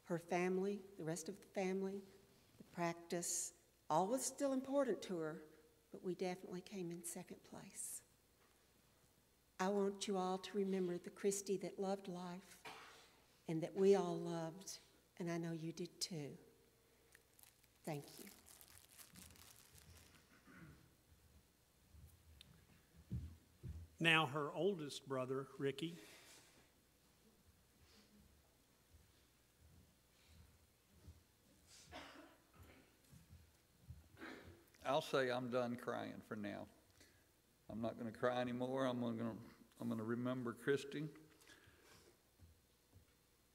her family, the rest of the family, the practice, all was still important to her, but we definitely came in second place. I want you all to remember the Kristi that loved life and that we all loved, and I know you did too. Thank you. Now her oldest brother, Ricky. I'll say I'm done crying for now. I'm not going to cry anymore. I'm going to remember Kristi.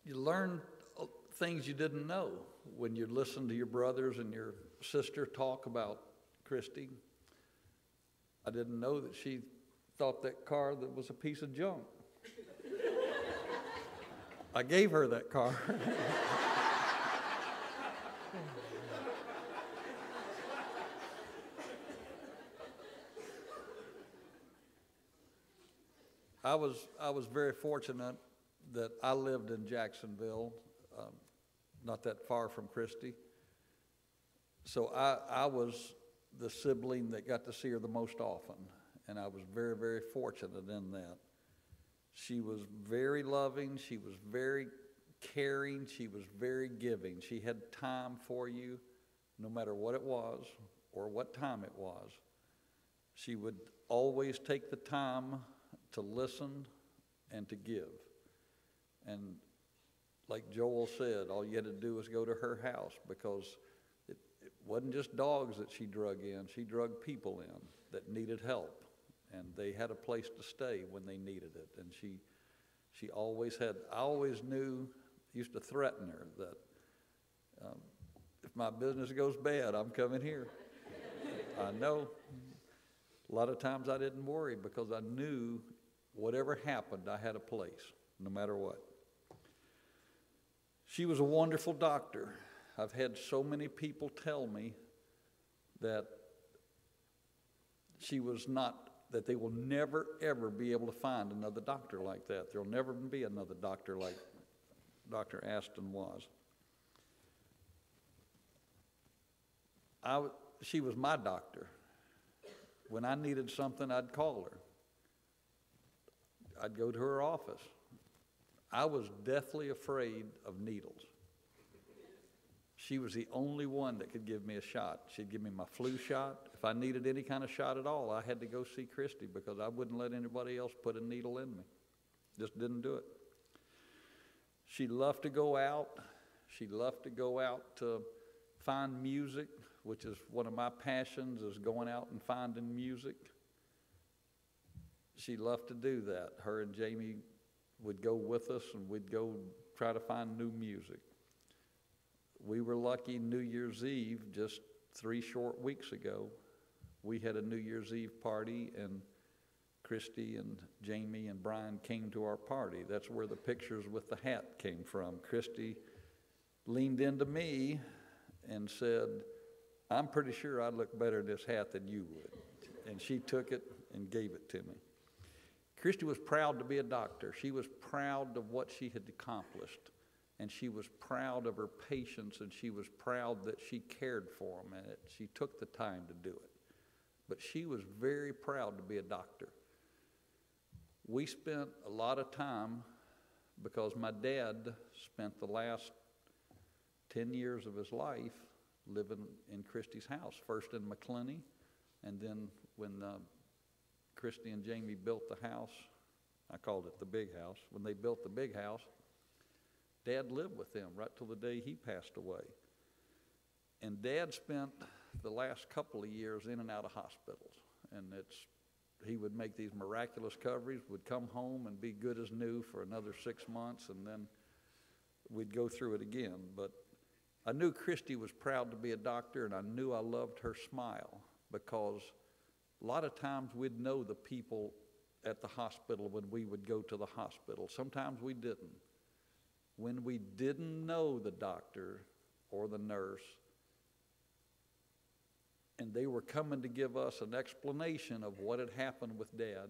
You learn things you didn't know when you listen to your brothers and your sister talk about Kristi. I didn't know that she thought that car that was a piece of junk. I gave her that car. I was very fortunate that I lived in Jacksonville, not that far from Kristi. So I was the sibling that got to see her the most often, and I was very, very fortunate in that. She was very loving, she was very caring, she was very giving. She had time for you, no matter what it was or what time it was. She would always take the time to listen and to give. And like Joel said, all you had to do was go to her house, because it wasn't just dogs that she drug in. She drug people in that needed help, and they had a place to stay when they needed it. And she always had, I always knew, used to threaten her that if my business goes bad, I'm coming here. I know. A lot of times I didn't worry, because I knew whatever happened, I had a place, no matter what. She was a wonderful doctor. I've had so many people tell me that she was not, that they will never, ever be able to find another doctor like that. There'll never be another doctor like Dr. Aston was. She was my doctor. When I needed something, I'd call her. I'd go to her office. I was deathly afraid of needles. She was the only one that could give me a shot. She'd give me my flu shot. If I needed any kind of shot at all, I had to go see Kristi, because I wouldn't let anybody else put a needle in me. Just didn't do it. She loved to go out. She loved to go out to find music, which is one of my passions, is going out and finding music. She loved to do that. Her and Jamie would go with us, and we'd go try to find new music. We were lucky New Year's Eve, just 3 short weeks ago, we had a New Year's Eve party, and Kristi and Jamie and Brian came to our party. That's where the pictures with the hat came from. Kristi leaned into me and said, "I'm pretty sure I'd look better in this hat than you would." And she took it and gave it to me. Kristi was proud to be a doctor. She was proud of what she had accomplished, and she was proud of her patients, and she was proud that she cared for them, and she took the time to do it. But she was very proud to be a doctor. We spent a lot of time, because my dad spent the last 10 years of his life living in Kristi's house, first in McClenny, and then when Kristi and Jamie built the house, I called it the big house. When they built the big house, Dad lived with them right till the day he passed away. And Dad spent the last couple of years in and out of hospitals. And he would make these miraculous recoveries, would come home and be good as new for another 6 months, and then we'd go through it again. But I knew Kristi was proud to be a doctor, and I knew I loved her smile, because a lot of times we'd know the people at the hospital when we would go to the hospital. Sometimes we didn't. When we didn't know the doctor or the nurse, and they were coming to give us an explanation of what had happened with Dad,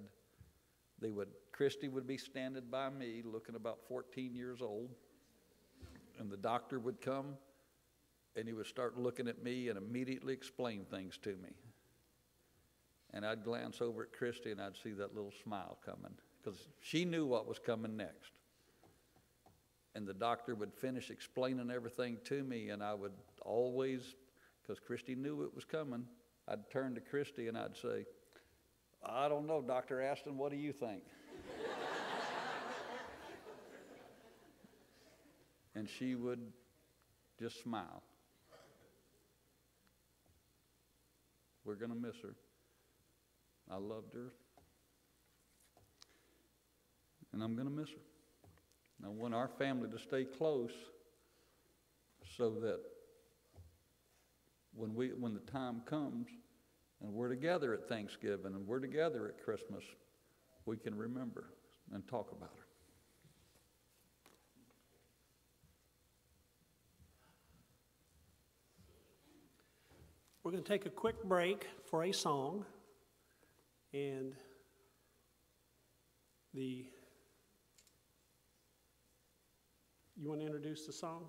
Kristi would be standing by me looking about 14 years old, And the doctor would come, and he would start looking at me and immediately explain things to me. And I'd glance over at Kristi, and I'd see that little smile coming, because she knew what was coming next. And the doctor would finish explaining everything to me, and I would always, because Kristi knew it was coming, I'd turn to Kristi and I'd say, I don't know, Dr. Aston, what do you think? And she would just smile. We're going to miss her. I loved her. And I'm going to miss her. I want our family to stay close so that when the time comes and we're together at Thanksgiving and we're together at Christmas, we can remember and talk about her. We're going to take a quick break for a song, and you want to introduce the song?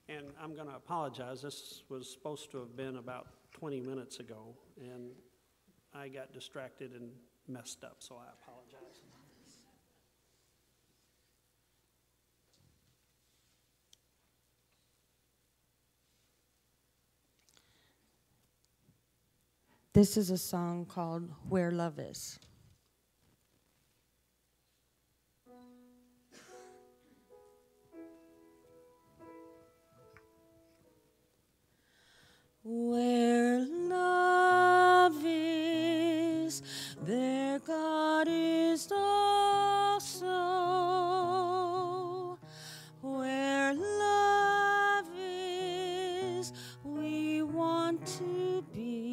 And I'm going to apologize. This was supposed to have been about 20 minutes ago, and I got distracted and messed up, so I apologize. This is a song called Where Love Is. Where love is, there God is also. Where love is, we want to be.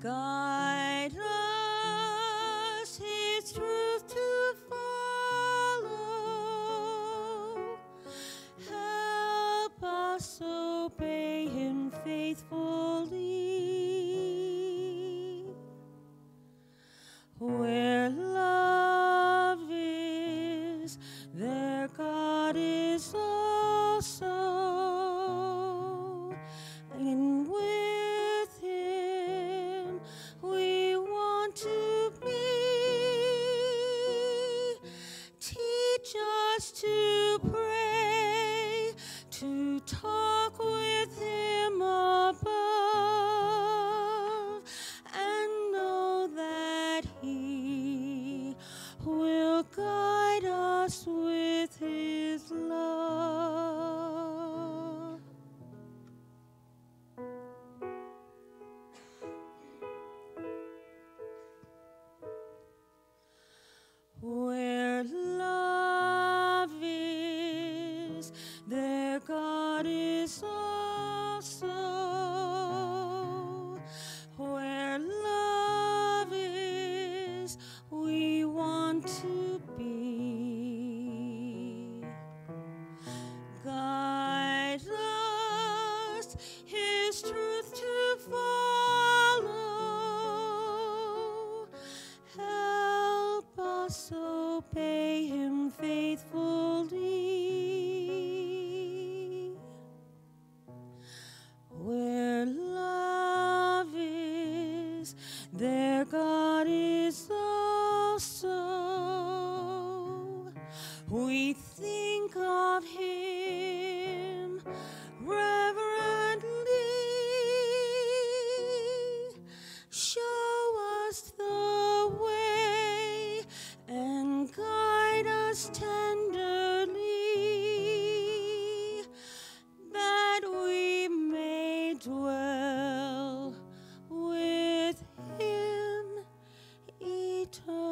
Guide us His truth to follow. Help us obey Him faithfully. Where love is, there God is also. And with Him we want to be. Teach us to pray, to talk with Him above, and know that He will guide us with His love. Where love is, there God is also. Where love is, we want to be. Guide us His truth to follow. Help us obey Him faithfully. Where love is, there God is also. We think of Him reverently. Show us the way and guide us tenderly, that we may dwell with Him eternally.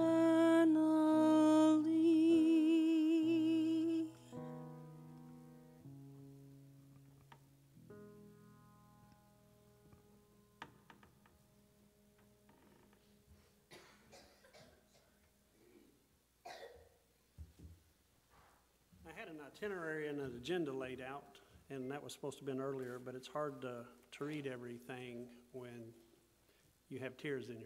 I had an itinerary and an agenda laid out, and that was supposed to have been earlier, but it's hard to read everything when you have tears in your